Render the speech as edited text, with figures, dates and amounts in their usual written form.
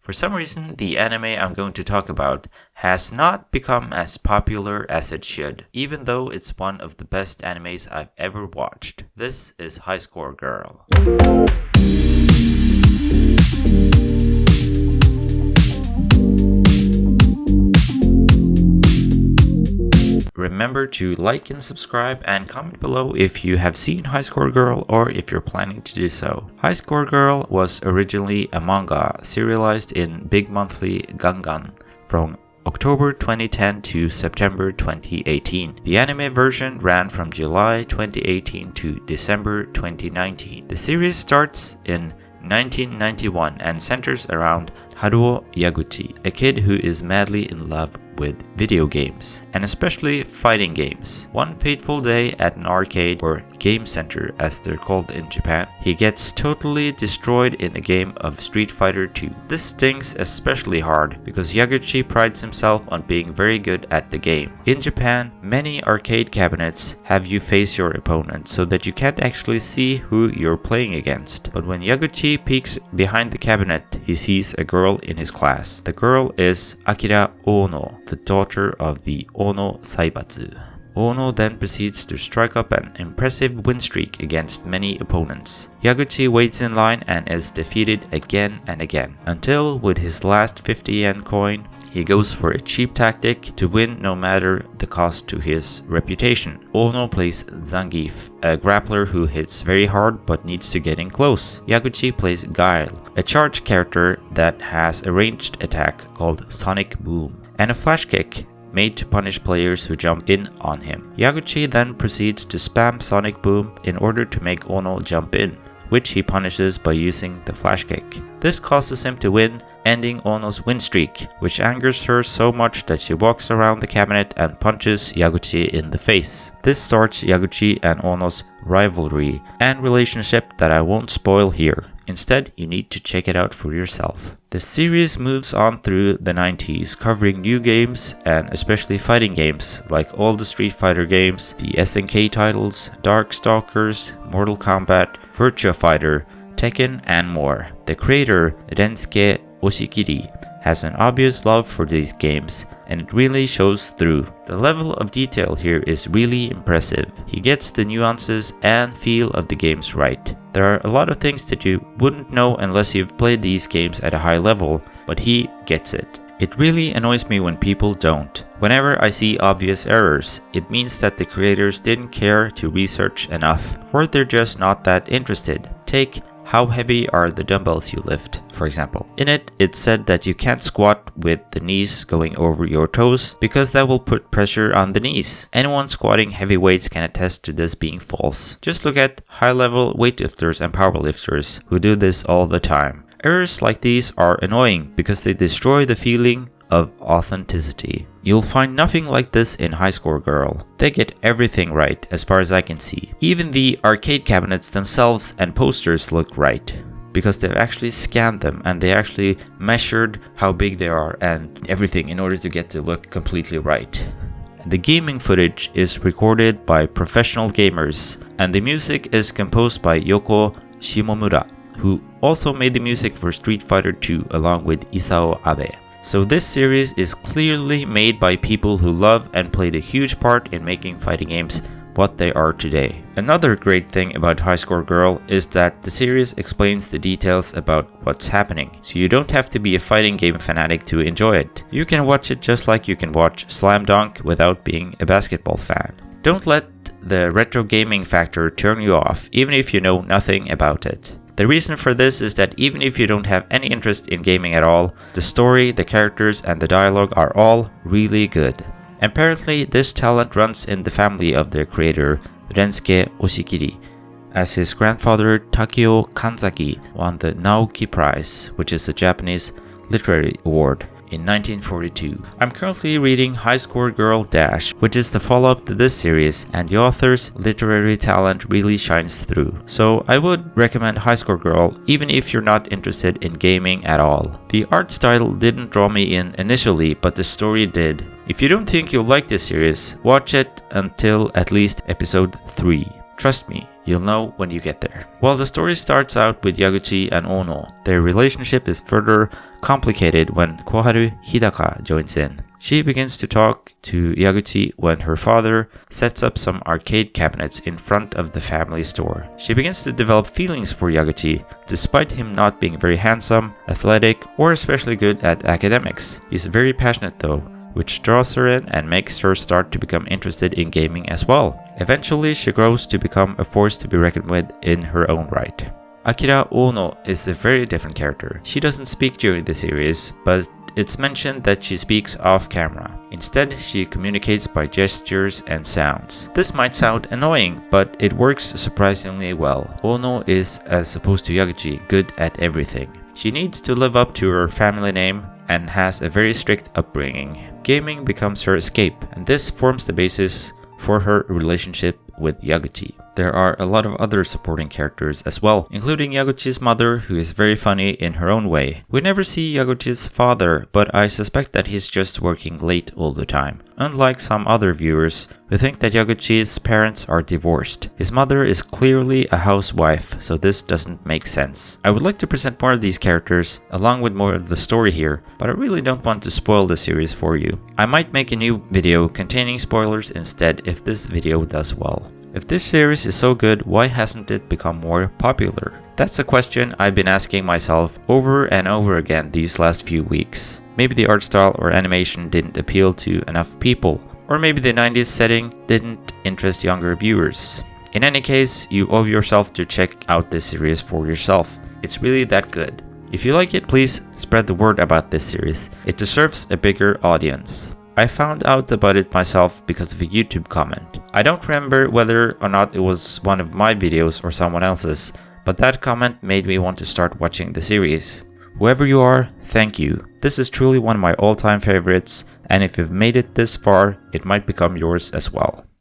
For some reason, the anime I'm going to talk about has not become as popular as it should, even though it's one of the best animes I've ever watched. This is High Score Girl. Remember to like and subscribe and comment below if you have seen High Score Girl or if you're planning to do so. High Score Girl was originally a manga serialized in Big Monthly Gangan from October 2010 to September 2018. The anime version ran from July 2018 to December 2019. The series starts in 1991 and centers around Haruo Yaguchi, a kid who is madly in love with video games, and especially fighting games. One fateful day at an arcade, or game center as they're called in Japan, he gets totally destroyed in a game of Street Fighter 2. This stings especially hard because Yaguchi prides himself on being very good at the game. In Japan, many arcade cabinets have you face your opponent so that you can't actually see who you're playing against. But when Yaguchi peeks behind the cabinet, he sees a girl in his class. The girl is Akira Ono, the daughter of the Ono Saibatsu. Ono then proceeds to strike up an impressive win streak against many opponents. Yaguchi waits in line and is defeated again and again, until with his last 50 yen coin, he goes for a cheap tactic to win no matter the cost to his reputation. Ono plays Zangief, a grappler who hits very hard but needs to get in close. Yaguchi plays Guile, a charge character that has a ranged attack called Sonic Boom, and a flash kick made to punish players who jump in on him. Yaguchi then proceeds to spam Sonic Boom in order to make Ono jump in, which he punishes by using the flash kick. This causes him to win, ending Ono's win streak, which angers her so much that she walks around the cabinet and punches Yaguchi in the face. This starts Yaguchi and Ono's rivalry and relationship that I won't spoil here. Instead, you need to check it out for yourself. The series moves on through the 90s, covering new games and especially fighting games like all the Street Fighter games, the SNK titles, Darkstalkers, Mortal Kombat, Virtua Fighter, Tekken, and more. The creator, Rensuke Oshikiri, has an obvious love for these games, and it really shows through. The level of detail here is really impressive. He gets the nuances and feel of the games right. There are a lot of things that you wouldn't know unless you've played these games at a high level, but he gets it. It really annoys me when people don't. Whenever I see obvious errors, it means that the creators didn't care to research enough, or they're just not that interested. Take how heavy are the dumbbells you lift, for example. In it, it's said that you can't squat with the knees going over your toes because that will put pressure on the knees. Anyone squatting heavy weights can attest to this being false. Just look at high-level weightlifters and powerlifters who do this all the time. Errors like these are annoying because they destroy the feeling of authenticity. You'll find nothing like this in High Score Girl. They get everything right as far as I can see. Even the arcade cabinets themselves and posters look right, because they've actually scanned them and they actually measured how big they are and everything in order to get to look completely right. The gaming footage is recorded by professional gamers, and the music is composed by Yoko Shimomura, who also made the music for Street Fighter 2 along with Isao Abe. So this series is clearly made by people who love and played a huge part in making fighting games what they are today. Another great thing about High Score Girl is that the series explains the details about what's happening, so you don't have to be a fighting game fanatic to enjoy it. You can watch it just like you can watch Slam Dunk without being a basketball fan. Don't let the retro gaming factor turn you off, even if you know nothing about it. The reason for this is that even if you don't have any interest in gaming at all, the story, the characters, and the dialogue are all really good. Apparently, this talent runs in the family of their creator, Rensuke Oshikiri, as his grandfather Takeo Kanzaki won the Naoki Prize, which is a Japanese literary award, in 1942. I'm currently reading High Score Girl Dash, which is the follow-up to this series, and the author's literary talent really shines through. So I would recommend High Score Girl even if you're not interested in gaming at all. The art style didn't draw me in initially, but the story did. If you don't think you'll like this series, watch it until at least episode 3. Trust me, you'll know when you get there. While the story starts out with Yaguchi and Ono, their relationship is further complicated when Koharu Hidaka joins in. She begins to talk to Yaguchi when her father sets up some arcade cabinets in front of the family store. She begins to develop feelings for Yaguchi, despite him not being very handsome, athletic, or especially good at academics. He's very passionate though, which draws her in and makes her start to become interested in gaming as well. Eventually, she grows to become a force to be reckoned with in her own right. Akira Ono is a very different character. She doesn't speak during the series, but it's mentioned that she speaks off camera. Instead, she communicates by gestures and sounds. This might sound annoying, but it works surprisingly well. Ono is, as opposed to Yaguchi, good at everything. She needs to live up to her family name and has a very strict upbringing. Gaming becomes her escape, and this forms the basis for her relationship with Yaguchi. There are a lot of other supporting characters as well, including Yaguchi's mother, who is very funny in her own way. We never see Yaguchi's father, but I suspect that he's just working late all the time. Unlike some other viewers who think that Yaguchi's parents are divorced, his mother is clearly a housewife, so this doesn't make sense. I would like to present more of these characters, along with more of the story here, but I really don't want to spoil the series for you. I might make a new video containing spoilers instead if this video does well. If this series is so good, why hasn't it become more popular? That's a question I've been asking myself over and over again these last few weeks. Maybe the art style or animation didn't appeal to enough people, or maybe the 90s setting didn't interest younger viewers. In any case, you owe yourself to check out this series for yourself. It's really that good. If you like it, please spread the word about this series. It deserves a bigger audience. I found out about it myself because of a YouTube comment. I don't remember whether or not it was one of my videos or someone else's, but that comment made me want to start watching the series. Whoever you are, thank you. This is truly one of my all-time favorites, and if you've made it this far, it might become yours as well.